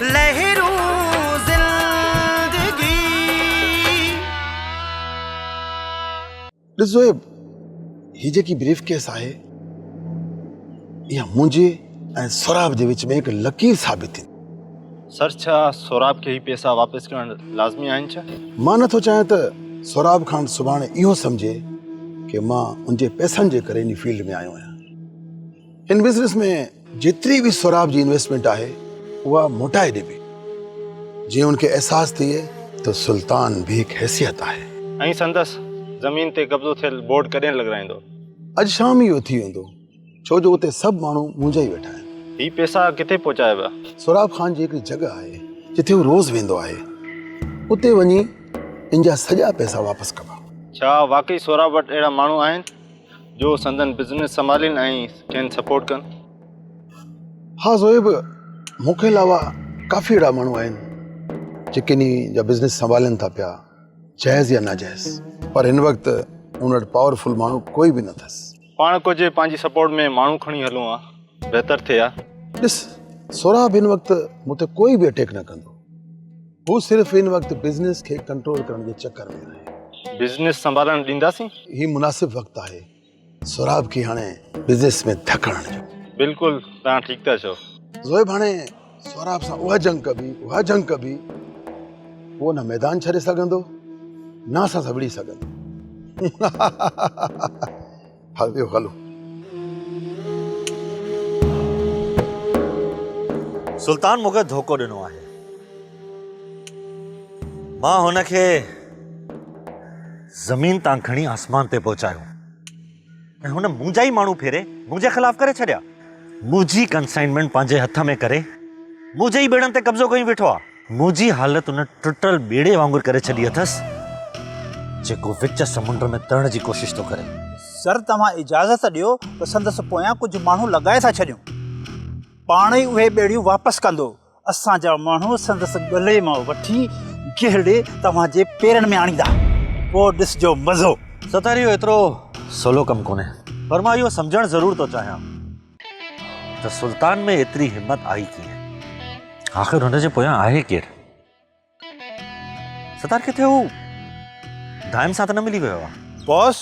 लहरूं जिंदगी। ॾिसो ही जेकी ब्रीफ केस आहे इहा मुंहिंजे ऐं सोराब जे विच में हिकु लकीर साबित थी। सर छा सोराब खे ही पैसा वापस करण लाज़मी आहिनि छा? मां नथो चाहियां त सोराब खान सुभाणे इहो सम्झे कि मां उनजे पैसनि जे करे इन फील्ड में आयो आहियां। हिन बिज़नेस में जेतिरी भी सोराब जी इन्वेस्टमेंट आहे उहा मोटाए ॾिबी जीअं उनखे एहसास थिए त सुल्तान भी हिकु हैसियत आहे। ऐं संदसि ज़मीन ते कब्ज़ो थियल बोर्ड कॾहिं लॻाईंदो? अॼु शाम इहो थी वेंदो, छो जो उते सभु माण्हू मुंहिंजा ई वेठा आहिनि। ही पैसा किथे पहुचाइबा? सोराब खान जी हिकड़ी जगह आहे जिथे वो रोज वेंदो आहे, उते वञी इनजा सॼा पैसा वापस कबा। छा वाकई सोराब वटि अहिड़ा माण्हू आहिनि जो संदन बिज़नेस संभालीनि ऐं कंहिं सपोर्ट कनि? हाँ ज़ोएब, मूंखे अलावा काफ़ी अहिड़ा माण्हू आहिनि जेके इन जा बिज़नेस संभालनि था पिया, जाइज़ या नाजाइज़, पर हिन वक़्तु उन वटि पावरफुल माण्हू कोई बि न अथसि। पाण कुझु पंहिंजी सपोर्ट में माण्हू खणी हलूं हा, बहितर थिए हा। ॾिस, सोराब हिन वक़्तु मूं ते कोई बि अटैक न कंदो, हू सिर्फ़ु हिन वक़्तु बिज़नेस खे कंट्रोल करण जे चक्कर में आहे। बिज़नेस संभालण ॾींदासीं? ही मुनासिब वक़्तु आहे सोराब खे हाणे बिज़नेस में धक हणण जो। बिल्कुलु, तव्हां ठीकु था चओ। ज़ोएब, हाणे सोराब सां उहा जंग कबी, उहो न मैदान छॾे सघंदो न असां सां विड़ी सघंदो। हलो हलो। सुल्तान मूंखे धोखो ॾिनो आहे। मां हुनखे ज़मीन तां खणी आसमान ते पहुचायो ऐं हुन मुंहिंजा ई माण्हू फेरे मुंहिंजे ख़िलाफ़ करे छॾिया। मुंहिंजी कंसाइनमेंट पंहिंजे हथ में करे मुंहिंजे ई ॿेड़नि ते कब्ज़ो कई वेठो आहे। मुंहिंजी हालत उन टुटल ॿेड़े वांगुरु करे छॾी अथसि जेको विच समुंड में तरण जी कोशिशि थो करे। सर, तव्हां इजाज़त ॾियो त संदसि पोयां कुझु माण्हू लॻाए था छॾियूं, पाण ई उहे ॿेड़ियूं वापसि कंदो। असांजा माण्हू संदसि गले मां वठी गिहड़े तव्हांजे पेरनि में आणींदा, पोइ ॾिसजो मज़ो। सतारी एतिरो सवलो कमु कोन्हे, पर मां इहो सम्झणु ज़रूर थो चाहियां त सुल्तान में एतिरी हिम्मत आई कीअं, आख़िर हुनजे पोयां आहे केरु? सतार किथे हू दाइम सां त न मिली वियो आहे? बॉस,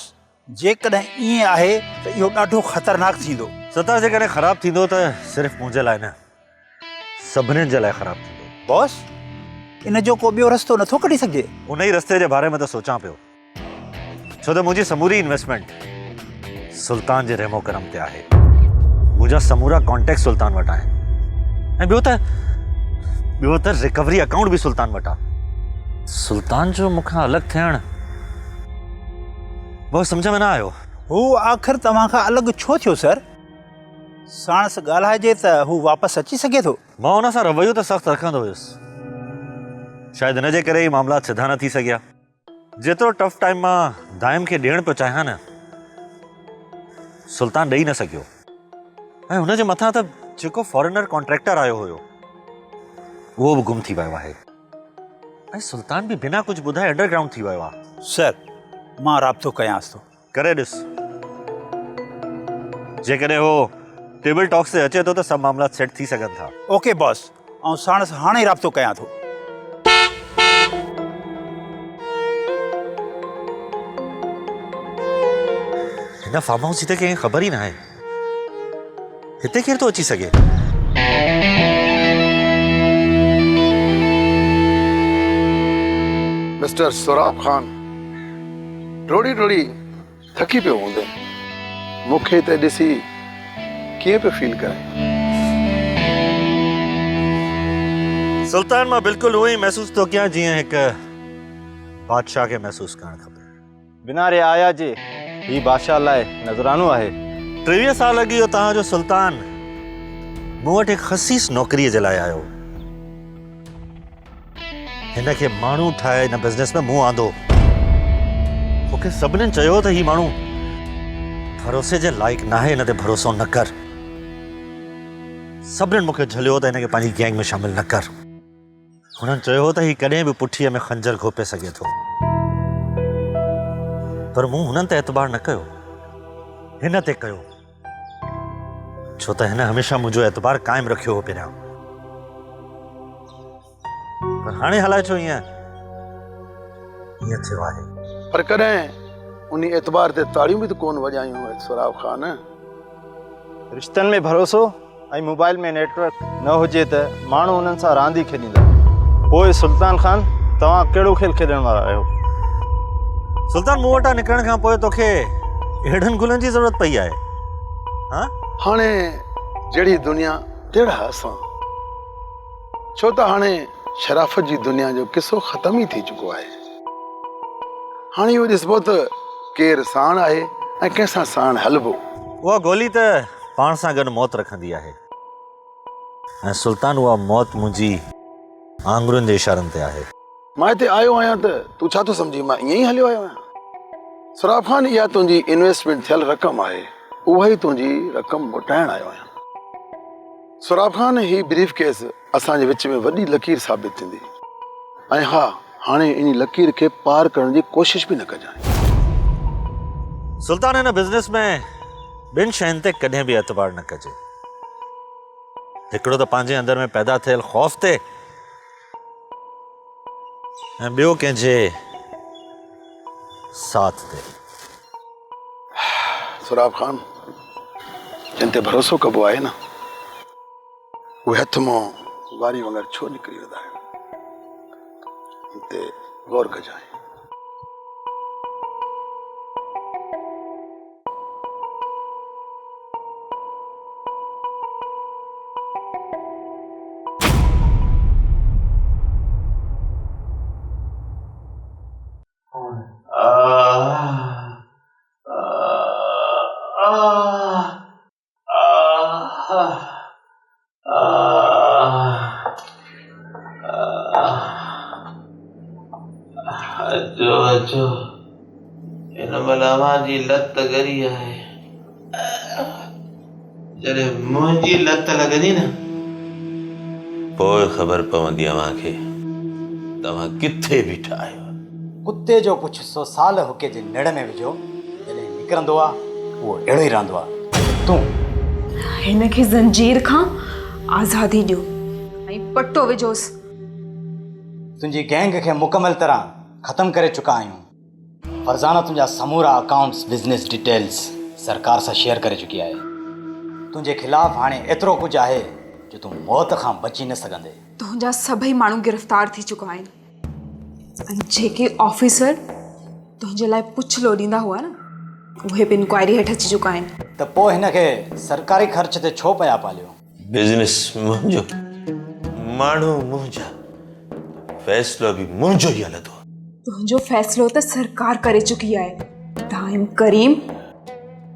जेकॾहिं ईअं आहे त इहो ॾाढो ख़तरनाक थींदो। सतार जेकॾहिं ख़राबु थींदो त सिर्फ़ु मुंहिंजे लाइ न, सभिनीनि जे लाइ ख़राबु थींदो। बॉस, इन जो को ॿियो रस्तो नथो कढी सघे? उन ई रस्ते जे बारे में त सोचां पियो, छो त मुंहिंजी समूरी इन्वेस्टमेंट सुल्तान जे रहमो करम ते आहे। मुंहिंजा समूरा कॉन्टेक्ट सुल्तान वटि आहिनि ऐं ॿियो त रिकवरी अकाउंट बि सुल्तान वटि आहे। सुल्तान जो मूंखां अलॻि थियणु बहुत सम्झ में न आयो। हू आख़िर तव्हां खां अलॻि छो थियो सर? साणस ॻाल्हाइजे त हू वापसि अची सघे थो। मां हुन सां रवैयो त सख़्तु रखंदो हुयुसि, शायदि हिन जे करे ई मामला सिधा न थी सघिया। जेतिरो टफ टाइम मां दाइम खे ॾियणु पियो चाहियां न, सुल्तान ॾेई न सघियो ऐं हुनजे मथां त जेको फॉरेनर कॉन्ट्रैक्टर आयो हुयो उहो बि गुम थी वियो आहे ऐं सुल्तान बि बिना कुझु ॿुधाए अंडरग्राउंड थी वियो आहे। सर, मां राब्तो कयांसि थो। करे ॾिस, जेकॾहिं हो टेबल टॉक्स ते अचे थो त सभु मामला सेट थी सघनि था। ओके बॉस, ऐं साणस हाणे राब्तो कयां थो। हिन फार्म हाउस जी त कंहिंखे ख़बर ई न आहे, हिते केरु थो अची सघे? मिस्टर सोराब खान रोड़ी रोड़ी थकी पियो हूंदे, मूंखे त ॾिसी कीअं पियो फील करे? सुल्तान मां बिल्कुलु उहो ई महसूस थो कयां जीअं हिकु बादशाह खे महसूस करणु खपे। बिना रे आया जे ही बादशाह लाइ नज़रानो आहे। 23 साल अॻु इहो तव्हांजो सुल्तान मूं वटि हिकु ख़सीस नौकरीअ जे लाइ आयो। हिन खे माण्हू ठाहे हिन बिज़नेस में मूं आंदो। मूंखे सभिनीनि चयो त ही माण्हू भरोसे जे लाइक़ु न आहे, हिन ते भरोसो न कर। सभिनीनि मूंखे झलियो त हिन खे पंहिंजी गैंग में शामिल न कर। हुननि चयो त ही कॾहिं बि पुठीअ में खंजर घोपे सघे थो, पर मूं हुननि ते एतबार न कयो, हिन ते कयो, छो त हिन हमेशह मुंहिंजो एतबार क़ाइमु रखियो हो। पहिरियां पर हाणे हलाए छो ईअं थियो आहे। पर कॾहिं उन एतबार ते ताड़ियूं बि त कोन वॼायूं सोराब ख़ान। रिश्तनि में भरोसो ऐं मोबाइल में नेटवर्क न हुजे त माण्हू उन्हनि सां रांदि ई खेॾींदा। पोइ सुल्तान खान तव्हां कहिड़ो खेल खेॾण वारा आहियो? सुल्तान, मूं वटां निकिरण खां पोइ तोखे अहिड़नि गुलनि जी ज़रूरत पई आहे? हाँ? हाणे जहिड़ी दुनिया तहिड़ा असां। छो त हाणे शराफ़त जी दुनिया जो किसो ख़तम ई थी चुको आहे। हाणे इहो ॾिसबो त केरु साण आहे ऐं कंहिंसां साण हलबो। उहा गोली त पाण सां गॾु मौत रखंदी आहे ऐं सुल्तान उहा मौत मुंहिंजी आङुरियुनि जे इशारनि ते आहे। मां हिते आयो आहियां त तूं छा थो सम्झी मां ईअं ई हलियो आयो आहियां? सोराब ख़ान, इहा तुंहिंजी इन्वेस्टमेंट थियल रक़म आहे, उहा ई तुंहिंजी रक़म मोटाइण आयो आहियां। सोराब ख़ान, ही ब्रीफ केस असांजे विच में वॾी लकीर साबित थींदी ऐं हा, हाणे इन लकीर खे पार करण जी कोशिश बि न कजांइ। सुल्तान, हिन बिज़नेस में ॿिनि शयुनि ते कॾहिं बि एतबार न कजे। हिकिड़ो त पंहिंजे अंदरि में पैदा थियल ख़ौफ़ ते ऐं ॿियो कंहिंजे साथ ते। सोराब ख़ान, जिन ते भरोसो कबो आहे न, उहे हथ मां वारी वांगुरु छो निकिरी वेंदा आहिनि। इन ते गौर कजांइ। अचो इन मलामा जी लत गरी आहे। जॾहिं मुंहिंजी लत लॻंदी न, पोइ ख़बर पवंदी अव्हांखे तव्हां किथे बीठा आहियो। कुत्ते जो पुछ 100 साल हुके जे निड़ में विझो, जॾहिं निकिरंदो आहे उहो अहिड़ो ई रहंदो आहे। तूं हिनखे ज़ंजीर खां आज़ादी ॾियो ऐं पटो विझोसि। तुंहिंजी गैंग खे मुकमल तरह ख़तम करे चुका आहियूं। फरज़ाना तुंहिंजा समूरा अकाउंट्स, बिज़नेस डिटेल्स सरकार सां शेयर करे चुकी आहे। तुंहिंजे ख़िलाफ़ हाणे एतिरो कुझु आहे जो तूं मौत खां बची न सघंदे। तुंहिंजा सभई माण्हू गिरफ़्तार थी चुका आहिनि ऐं जेके ऑफिसर तुंहिंजे लाइ पुछलो ॾींदा हुआ न, उहे बि इंक्वायरी हेठि अची चुका आहिनि। त पोइ हिनखे सरकारी ख़र्च ते छो पिया पालियो? बिज़नेस मुंहिंजो, माण्हू मुंहिंजा, फ़ैसिलो बि मुंहिंजो ई हलंदो। तुंहिंजो फ़ैसिलो त सरकार करे चुकी आहे। दाइम करीम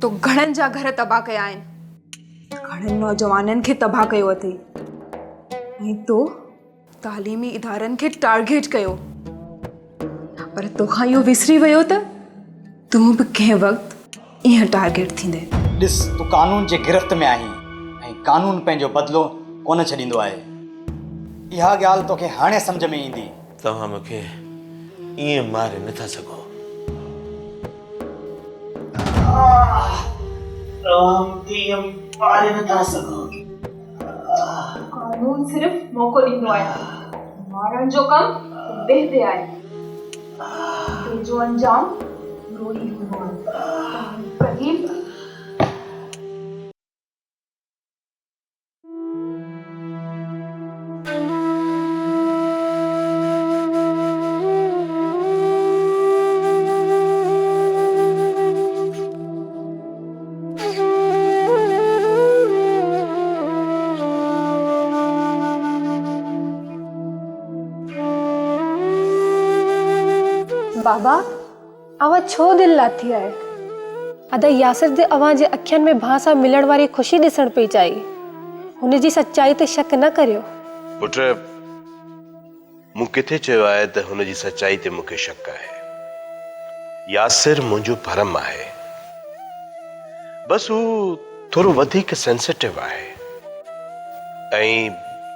तो घणनि जा घर तबाह कया आहिनि, घणनि नौजवाननि खे तबाह कयो अथई ऐं तो तालीमी इदारनि खे टारगेट कयो। पर तोखां इहो विसरी वियो त तूं बि कंहिं वक़्तु ईअं टारगेट थींदे। ॾिस, तूं कानून जे गिरफ़्त में आहीं ऐं कानून पंहिंजो बदिलो कोन छॾींदो आहे। इहा ॻाल्हि तोखे हाणे सम्झ में ईंदी। तव्हां मूंखे ईअं मारे नथा सघो। कानून सिर्फ़ मौक़ो ॾींदो आहे, मारण जो कमु देह ते आहे। जो अंजाम रोई हूंदो आहे। करीब बाबा, अवां छो दिल लाथी आहे? अदा यासिर जे अवां जे अखियुनि में भाउ सां मिलण वारी ख़ुशी ॾिसण पई चाहिए। हुन जी सच्चाई ते शक न करियो। पुट, मूं किथे चयो आहे त हुन जी सच्चाई ते मूंखे शक आहे? यासिर मुंहिंजो भरम आहे। बसि हू थोरो वधीक सेंसिटिव आहे ऐं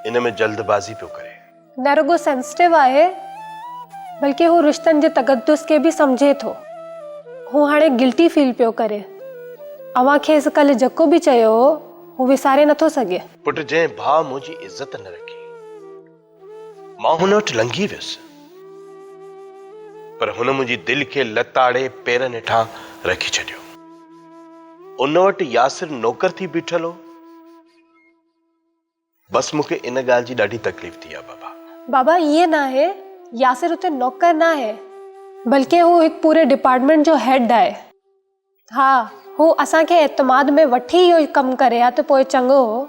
इन में जल्दबाज़ी पियो करे। न रुगो सेंसिटिव आहे, बल्कि हू रिश्तनि जे तक़द्दुस खे बि सम्झे थो। हू हाणे गिल्टी फील पियो करे। अवां खेसि कल्ह जेको बि चयो हू विसारे नथो सघे। पुट, जंहिं भाउ मुंहिंजी इज़त न रखी, मां हुन वटि लंघी वियुसि, पर हुन मुंहिंजी दिलि खे लताड़े पेरनि हेठां रखी छॾियो। उन वटि यासिर नौकर थी बीठल हो। बस मूंखे इन ॻाल्हि जी ॾाढी तकलीफ़ थी आहे बाबा। बाबा ये ना है, यासिर उते नौकर ना है, बल्कि वो एक पूरे डिपार्टमेंट जो हेड है। हाँ, हू असांखे एतमाद में वठी इहो कमु करे हा त पोइ चङो हो,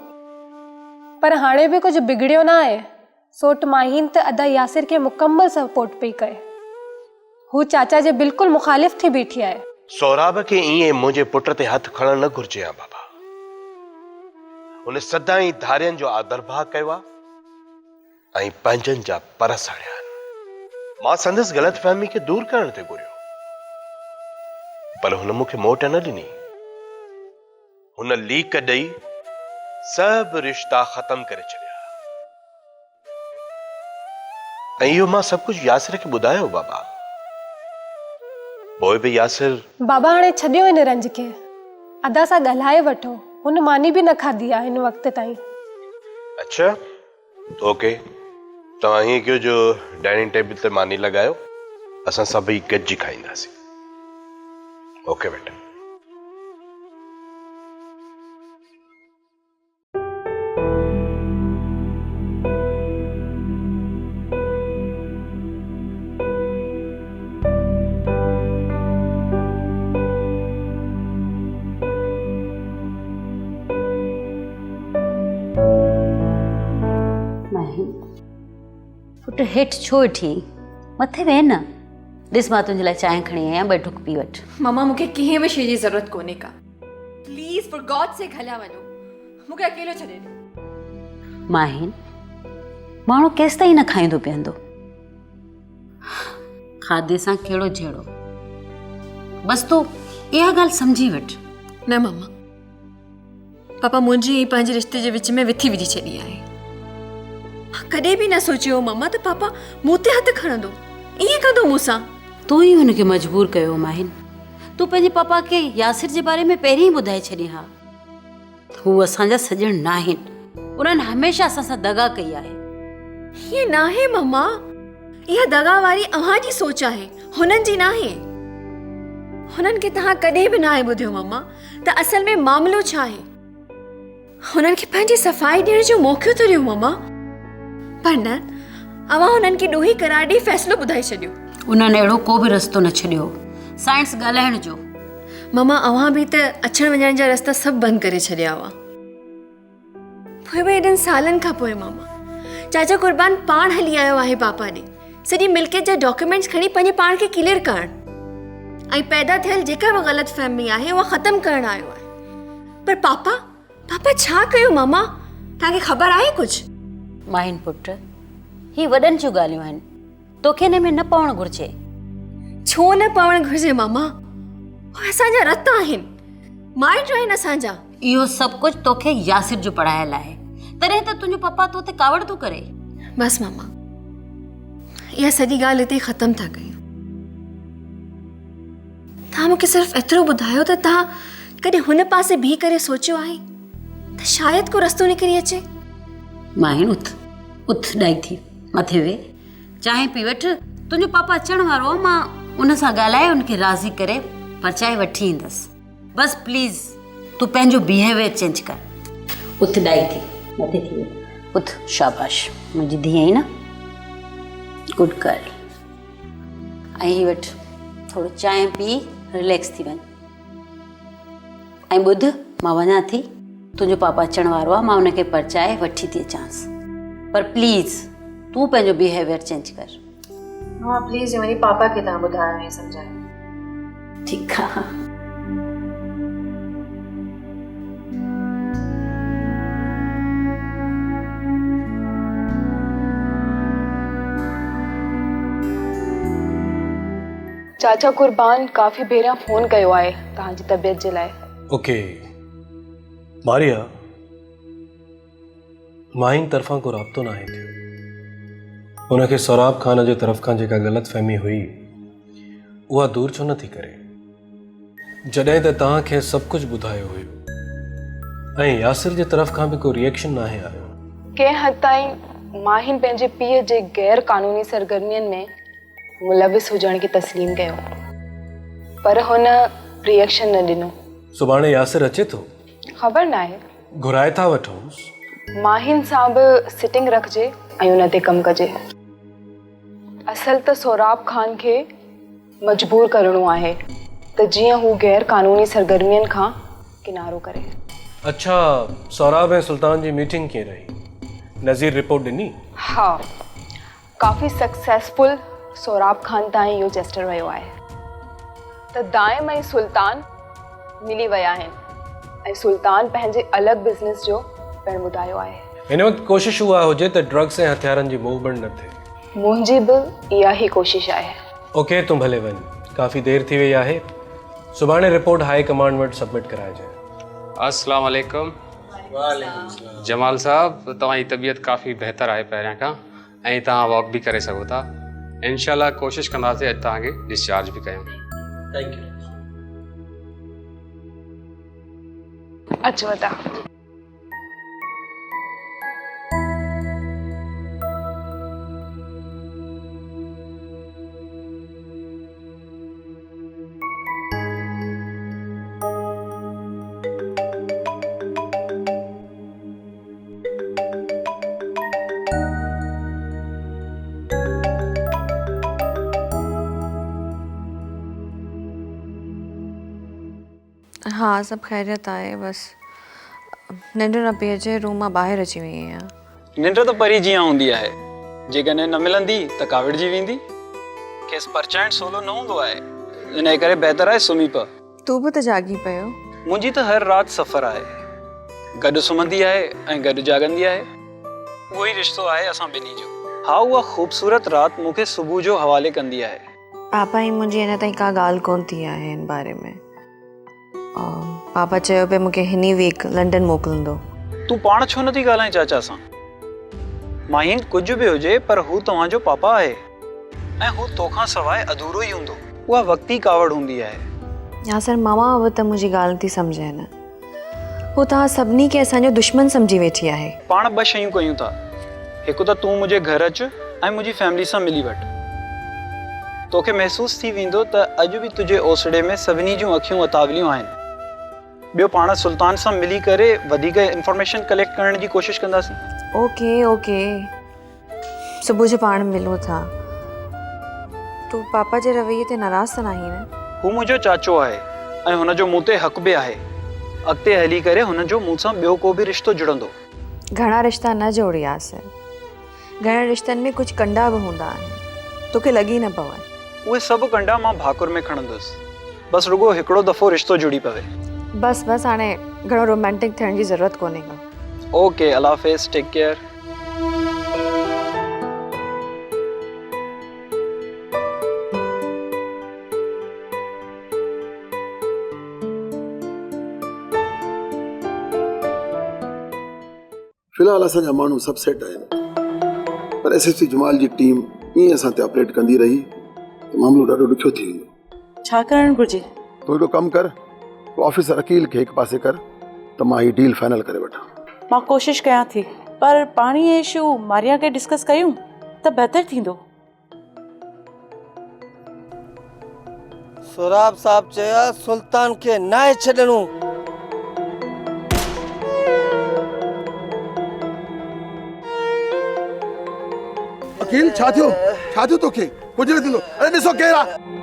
पर हाणे बि कुझु बिगड़ियो ना आहे। सोट माहीन त अदा यासिर खे मुकम्मल सपोर्ट पई करे। हू चाचा जे बिल्कुलु मुखालिफ़ थी बीठी आहे। सौराब खे ईअं मुंहिंजे पुट ते हथ खणणु न घुर्जे हा बाबा। हुन सदाई धारियनि जो आदरभाव कयो आहे ऐं पंहिंजनि जा पर साड़िया आहिनि। मां संदसि ग़लतफ़हमी खे दूर करण ते घुरियो, पर हुन मूंखे मोट न ॾिनी। हुन लीक ॾेई सभु रिश्ता ख़तम करे छॾिया ऐं इहो मां सभु कुझु यासिर खे ॿुधायो बाबा। पोइ बि यासिर बाबा हाणे छॾियो हिन रंज खे, अदा सां ॻाल्हाए वठो। हुन मानी बि न खाधी आहे हिन वक़्त ताईं। अच्छा, ओके, तव्हां हीअं कयो जो डाइनिंग टेबल ते मानी लॻायो, असां सभई गॾिजी खाईंदासीं। ओके बेटा। पुट हेठि छो वेठी मथे वेह न। ॾिस मां तुंहिंजे लाइ चांहि खणी आहियां, ॿ ढुक पी वठि। मम्मा मूंखे कंहिं बि शइ जी ज़रूरत कोन्हे का। प्लीज़ फॉर गॉड से हलिया वञो, मूंखे अकेलो छॾे ॾियो। माहिन, माण्हू केसि ताईं न खाईंदो पीअंदो, खाधे सां कहिड़ो जहिड़ो। बसि तूं इहा ॻाल्हि सम्झी वठि। न मम्मा, पापा मुंहिंजी ऐं पंहिंजे रिश्ते जे विच में विथी विझी छॾी आहे। मां कॾहिं बि न सोचियो मम्मा त पापा मूं ते हथु खणंदो, ईअं कंदो मूंसां। तूं ई हुनखे मजबूर कयो माहिन। तूं पंहिंजे पापा खे यासिर जे बारे में पहिरीं ई ॿुधाए छॾी हा। हू असांजा सॼण न आहिनि, उन्हनि हमेशह असां सां दगा कई आहे। हीअं न आहे मम्मा, इहा दगा वारी अव्हां जी सोच आहे, हुननि जी न आहे। हुननि खे तव्हां कॾहिं बि न आहे ॿुधियो मम्मा त असल में मामिलो छा आहे। हुननि खे पंहिंजी सफ़ाई ॾियण जो मौक़ो थो ॾियो मम्मा, पर न, अव्हां हुननि खे ॾोही करार ॾेई फ़ैसिलो ॿुधाए छॾियो। उन्हनि अहिड़ो को बि रस्तो न छॾियो, साइंस ॻाल्हाइण जो। मम्मा अव्हां बि त अचण वञण जा रस्ता सभु बंदि करे छॾिया हुआ। पोइ बि एॾनि सालनि खां पोइ मम्मा, चाचा कुर्बान पाण हली आयो आहे पापा ॾे, सॼी मिल्कियत जा डॉक्यूमेंट्स खणी पंहिंजे पाण खे क्लियर करणु ऐं पैदा थियल जेका बि ग़लतफ़हमी आहे उहा ख़तमु करणु आयो आहे। पर पापा छा कयो मम्मा, तव्हांखे ख़बर आहे कुझु? माहिन पुट, ही वॾनि जूं ॻाल्हियूं आहिनि, तोखे हिन में न पवणु घुरिजे। छो न पवणु घुरिजे मम्मा, असांजा रत आहिनि, माइट आहिनि असांजा। इहो सभु कुझु तोखे यासिर जो पढ़ायल आहे, तॾहिं त तुंहिंजो पप्पा तो ते कावड़ थो करे। बसि मम्मा, इहा सॼी ॻाल्हि हिते ख़तमु था कयूं। तव्हां मूंखे सिर्फ़ु एतिरो ॿुधायो त तव्हां कॾहिं हुन पासे बीह करे सोचियो आहे त शायदि को रस्तो निकिरी अचे। माहिन उथ ॾाई थी, मथे वे, चांहि पी वठि। तुंहिंजो पापा अचण वारो आहे, मां उन सां ॻाल्हाए उनखे राज़ी करे परचाए वठी ईंदसि। बसि प्लीज़ तूं पंहिंजो बिहेवियर चेंज कर। उथ ॾाई थी, मथे थी वे, उथ। शाबाश, मुंहिंजी धीअ आई न, गुड गर्ल। ऐं ही वठि, थोरो चांहि पी रिलैक्स थी वञ। ऐं ॿुध, मां वञा थी, तुंहिंजो पापा अचण वारो आहे, मां उनखे परचाए वठी थी अचांसि। पर प्लीज़ तूं पंहिंजो बिहेवियर चेंज कर। हाँ प्लीज़, वरी पापा खे तव्हां ॿुधायो ऐं सम्झायो। ठीकु आहे। चाचा कुर्बान काफ़ी भेरा फ़ोन कयो आहे तव्हांजी तबियत जे लाइ। ओके मारिया, माहिन तरफ़ां को राब्तो न आहे थियो। उनखे सौराब ख़ान जे तरफ़ खां जेका ग़लतफ़हमी हुई उहा दूर छो नथी करे, जॾहिं त तव्हांखे सभु कुझु ॿुधायो हुयो ऐं यासिर जे तरफ़ खां बि को रिएक्शन न आहे आयो। कंहिं हद ताईं माहिन पंहिंजे पीउ जे गैर कानूनी सरगर्मियनि में मुलविस हुजण खे तस्लीम कयो, पर हुन रिएक्शन न ॾिनो। सुभाणे यासिर अचे थो, ख़बर न आहे। घुराए था वठोसि। माहिन सां बि सिटिंग रखिजे ऐं हुन ते कमु कजे। असल त सोराब खान खे मजबूर करणो आहे त जीअं हू गैर कानूनी सरगर्मियनि खां किनारो करे। अच्छा, सौराब ऐं सुल्तान जी मीटिंग कीअं रही? नज़ीर रिपोर्ट ॾिनी? हा, काफ़ी सक्सेसफुल सोराब खान ताईं इहो जेस्टर वियो आहे त दाइम ऐं सुल्तान मिली विया आहिनि ऐं सुल्तान पंहिंजे अलॻि बिज़नेस जो पिणु ॿुधायो आहे। हिन वक़्तु कोशिशि उहा हुजे त ड्रग्स ऐं हथियारनि जी मूवमेंट न थिए। मुंहिंजी बि इहा ई कोशिशि आहे। ओके, तूं भले वञ, काफ़ी देरि थी वई आहे। सुभाणे रिपोर्ट हाई कमांड वटि सबमिट कराइजांइ। अस्सलाम वालेकुम। जमाल साहब, तव्हांजी तबीयत काफ़ी बहितर आहे पहिरियां खां ऐं तव्हां वॉक बि करे सघो था। इंशाल्लाह कोशिशि कंदासीं अॼु तव्हांखे डिस्चार्ज बि कयूं। Thank U. अचो था। हाँ, सब खैरियत आहे। बस निंड न पई अचे, रूम मां ॿाहिरि अची वई आहियां। निंड त परी जीअं हूंदी आहे, जेकॾहिं न मिलंदी त काविड़जी वेंदी। खेसि परचाइण सवलो न हूंदो आहे, इन करे बहितर आहे सुम्ही पए। तू बि त जागी पियो। मुंहिंजी त हर राति सफ़र आहे, गॾु सुम्हंदी आहे ऐं गॾु जागंदी आहे। उहो ई रिश्तो आहे असां ॿिन्ही जो। हा, उहा ख़ूबसूरत राति मूंखे सुबुह जो हवाले कंदी आहे। पापा जी मुंहिंजी अञा ताईं का ॻाल्हि कोन थी आहे हिन बारे में। पापा चयो पिया मूंखे हिन वीक लंडन मोकिलींदो। तूं पाण छो नथी ॻाल्हाए चाचा सां? माहिन कुझु बि हुजे, पर हू तव्हांजो पापा आहे ऐं हू तोखां सवाइ अधूरो ई हूंदो। उहा वक़्ती कावड़ हूंदी आहे। यासिर मामा बि त मुंहिंजी ॻाल्हि थी सम्झे न। हू तव्हां सभिनी खे असांजो दुश्मन सम्झी वेठी आहे। पाण ॿ शयूं कयूं था। हिकु त तूं मुंहिंजे घर अचु ऐं मुंहिंजी फैमिली सां मिली वठ। तोखे महसूसु थी वेंदो त अॼु बि तुंहिंजे ओसड़े में सभिनी जूं अखियूं अतावलियूं आहिनि। ॿियो, पाण सुल्तान सां मिली करे वधीक इंफॉर्मेशन कलेक्ट करण जी कोशिशि कंदासीं। ओके ओके, सुबुह जो पाण मिलूं था। तूं पापा जे रवैये ते नाराज़ त नाहीं न? हू मुंहिंजो चाचो आहे ऐं हुनजो मूं ते हक़ बि आहे। अॻिते हली करे हुनजो मूं सां ॿियो को बि रिश्तो जुड़ंदो। घणा रिश्ता न जोड़ी यासिर। घणनि रिश्तनि में कुझु कंडा बि हूंदा आहिनि, तोखे लॻी न पवनि। उहे सभु कंडा मां भाकुर में खणंदुसि। बसि रुगो हिकिड़ो दफ़ो रिश्तो जुड़ी पवे। बस बस, हाणे घणो रोमांटिक थियण जी ज़रूरत कोन्हे का। ओके, अल्लाह हाफ़िज़, टेक केयर। फिलहाल असांजा माण्हू सभु सेट आहिनि, पर एसएसपी जमाल जी टीम ईअं असां ते ऑपरेट कंदी रही त मामलो ॾाढो ॾुखियो थी वेंदो। छा करणु घुरिजे? तूं हिकिड़ो कमु कर, तूं ऑफिसर अकील खे हिकु पासे कर त मां हीअ डील फाइनल करे वठां। मां कोशिशि कयां थी, पर पाणी जो इशू मारिया खे डिस्कस कयूं त बहितर थींदो। सोराब साहब चया सुल्तान खे नाहे छॾणो। अकील, छा थियो तोखे? कुझु न थींदो। अरे ॾिसो केरु आहे।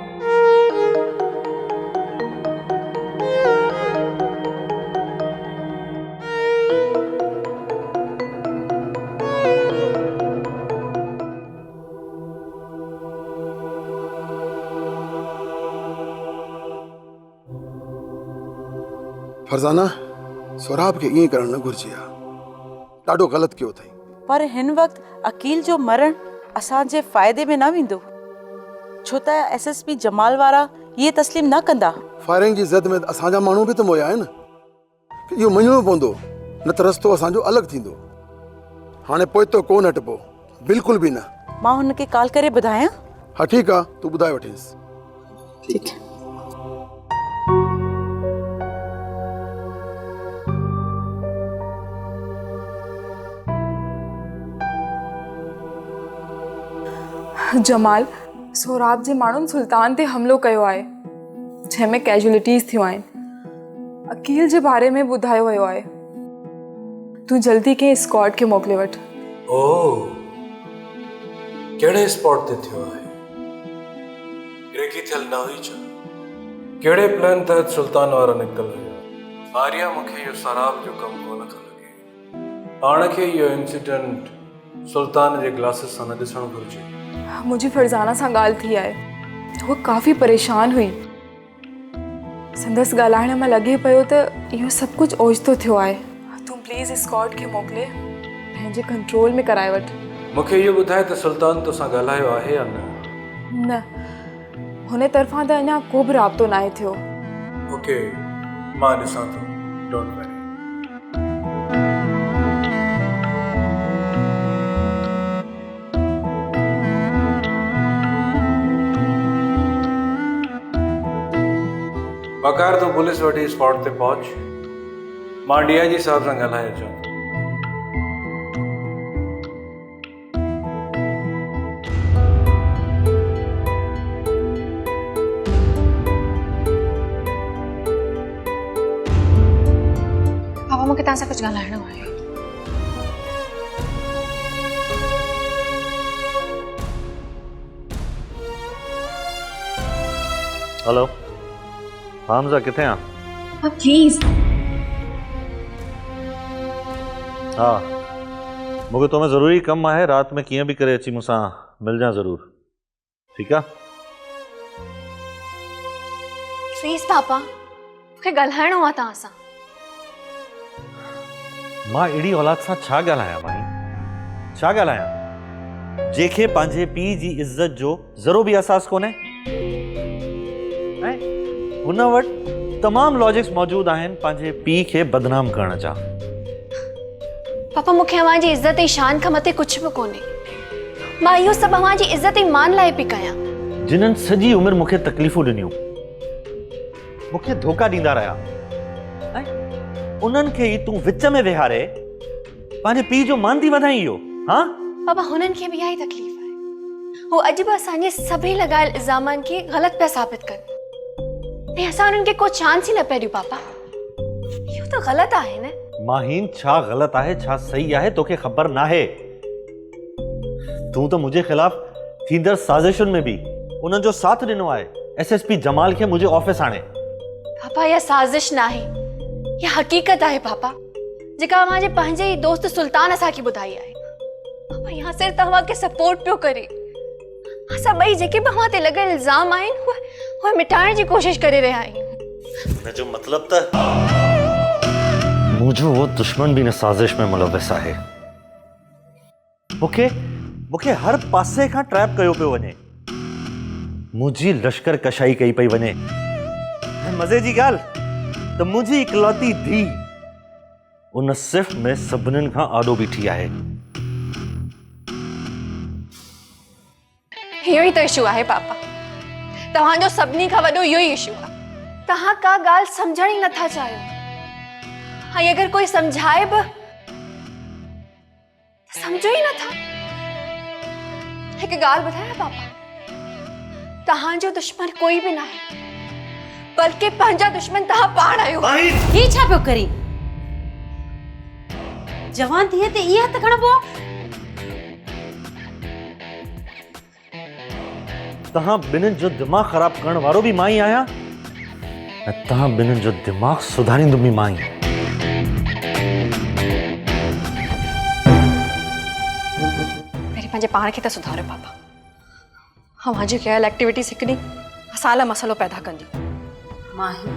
फरज़ाना, सोराब खे ईअं करणु न घुरिजे हा। ॾाढो ग़लति कयो अथई। पर हिन वक़्तु अकील जो मरण असांजे फ़ाइदे में न वेंदो, छो त एसएसपी जमाल वारा ये तस्लीम न कंदा। फायरिंग जी ज़द में असांजा माण्हू बि त मोया आहिनि। इहो मञिणो पवंदो, न त रस्तो असांजो अलॻि थींदो। हाणे पोइ तो कोन हटिबो, बिल्कुलु बि न। मां हुनखे कॉल करे ॿुधायां? हाँ ठीकु आहे, तूं ॿुधाए वठेसि। ठीकु है। जमाल सोराब जे माण्हुनि सुल्तान ते हमिलो कयो आहे जंहिंमें कैजुअलिटीज़ थियूं आहिनि। अकील जे बारे में ॿुधायो वियो आहे। तूं जल्दी कंहिं स्क्वाड खे मोकिले वठि। ओ कहिड़े स्पॉट ते थियो आहे? ग्रेकी थियल न हुई छा? कहिड़े प्लान तहत सुल्तान वारा निकतल हुया? आर्या मूंखे इहो सराब जो कमु कोन थो लॻे। पाण खे इहो इंसिडेंट सुल्तान जे ग्लासिस सां न ॾिसणु घुरिजे। मुंहिंजी फरज़ाना सां ॻाल्हि थी आहे। उहा काफ़ी परेशान हुई। संदसि ॻाल्हाइण में लॻे पियो त इहो सभु कुझु ओचितो थियो आहे। तूं प्लीज़ स्क्वाड खे मोकिले पंहिंजे कंट्रोल में कराए वठि। मूंखे इहो ॿुधाए त सुल्तान तोसां ॻाल्हायो आहे या न? न, हुन तरफ़ां त अञा को बि राब्तो नाहे थियो। ओके, मां ॾिसां थो। डोंट वरी। बकार तूं पुलिस वठी स्पॉट ते पहुच। मां DIG साहब सां ॻाल्हाए अचां थो। पापा मूंखे तव्हां सां कुझु ॻाल्हाइणो आहे। हेलो हामज़ा, किथे आ? पापा प्लीज़। हा, मूंखे तो में ज़रूरी कमु आहे। राति में कीअं बि करे अची मूंसां मिलजां ज़रूर, ठीकु आहे? प्लीज़ पापा, मूंखे ॻाल्हाइणो आहे तव्हां सां। मां अहिड़ी औलाद सां छा ॻाल्हायां भाई? छा ॻाल्हायां जंहिंखे पंहिंजे पीउ जी इज़त जो ज़रो बि अहसासु कोन्हे? ऐं हुन वटि तमामु लॉजिक्स मौजूदु आहिनि पंहिंजे पीउ खे बदनाम करण जा। पापा मूंखे अव्हां जी इज़त ऐं शान खां मथे कुझु बि कोन्हे। मां इहो सभु अव्हां जी इज़त ऐं मान लाइ पई कयां। जिन्हनि सॼी उमिरि मूंखे तकलीफ़ूं ॾिनियूं, मूंखे धोखा ॾींदा रहिया, ऐं उन्हनि खे ई तूं विच में विहारे पंहिंजे पीउ जो मान थी वधाई इहो? हाँ पापा, हुननि खे बि इहा ई तकलीफ़ आहे। हू अॼु बि असांजे सभई लॻायल इल्ज़ामनि खे ग़लति पिया साबित कनि ऐं असां उन्हनि खे को चांस ई न पिया ॾियूं। पापा, इहो त ग़लति आहे न। माहीन, छा ग़लति आहे छा सही आहे तोखे ख़बर नाहे। तूं त मुंहिंजे ख़िलाफ़ थींदड़ साज़िशुनि में बि उन्हनि जो साथ ॾिनो आहे। SSP जमाल खे मुंहिंजे ऑफिस आणे। पापा, इहा साज़िश न आहे, इहा हक़ीक़त आहे पापा, जेका मुंहिंजे पंहिंजे ई दोस्त सुल्तान असांखे ॿुधाई आहे। पापा, यहाँ सिर्फ़ तव्हांखे सपोर्ट पियो करे। असां ॿई जेके बि तव्हां ते लॻल इल्ज़ाम आहिनि उहे मिटाइण जी कोशिशि करे रहिया आहियूं। हिनजो मतिलबु त मुंहिंजो वो दुश्मन बि हिन साज़िश में मुलविस आहे। मूंखे हर पासे खां ट्रैप कयो पियो वञे। मुंहिंजी लश्कर कशाई कई पई वञे। ऐं मज़े जी ॻाल्हि त मुंहिंजी इकलौती धीउ उन सिर्फ़ में सभिनीनि खां आॾो बीठी आहे। इहो ई त इशू आहे पापा, तव्हांजो सभिनी खां वॾो इहो ई इशू आहे। तव्हां का ॻाल्हि सम्झण ई नथा चाहियो, ऐं अगरि कोई सम्झाए बि सम्झो ई नथा। हिकु ॻाल्हि ॿुधायां पापा, तव्हांजो दुश्मन कोई बि न आहे, बल्कि पंहिंजा दुश्मन तव्हां पाण आहियो। ये छा पियो करी? जवान थिए ते इहा हथ खणबो? तव्हां ॿिन्हिनि जो दिमाग़ ख़राब करण वारो बि मां ई आहियां, ऐं तव्हां ॿिन्हिनि जो दिमाग़ सुधारींदो बि मां ई। पहिरीं पंहिंजे पाण खे त सुधारियो पापा। अव्हां जी कयल एक्टिविटीज़ हिकु ॾींहुं असां लाइ मसइलो पैदा कंदियूं। माही,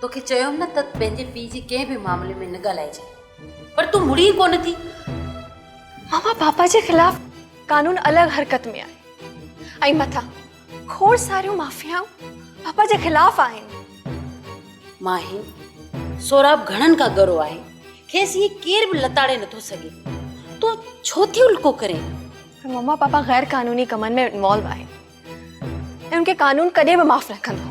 तोखे चयो न त पंहिंजे पीउ जी कंहिं बि मामले में न ॻाल्हाइजे, पर तूं मुड़ी कोन थी। मामा, पापा जे ख़िलाफ़ कानून अलॻि हरकत में आहे, ऐं मथां खोड़ सारियूं माफ़ियाऊं पापा जे ख़िलाफ़ आहिनि। माही, सोराब घणनि खां गरो आहे, खेसि इहे केर बि लताड़े नथो सघे। तूं छो थी उल्को करे? मम्मा, पापा गैर कानूनी कमनि में इन्वॉल्व आहिनि ऐं उनखे कानून कॾहिं बि माफ़ न कंदो।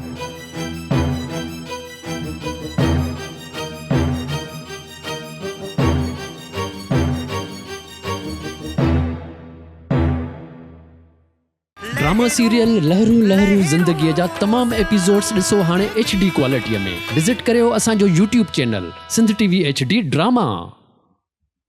ड्रामा सीरियल लहरू लहरू ज़िंदगीअ जा तमाम एपिसोड्स ॾिसो हाणे HD क्वालिटीअ में। विज़िट करियो असांजो YouTube channel Sindh TV HD drama.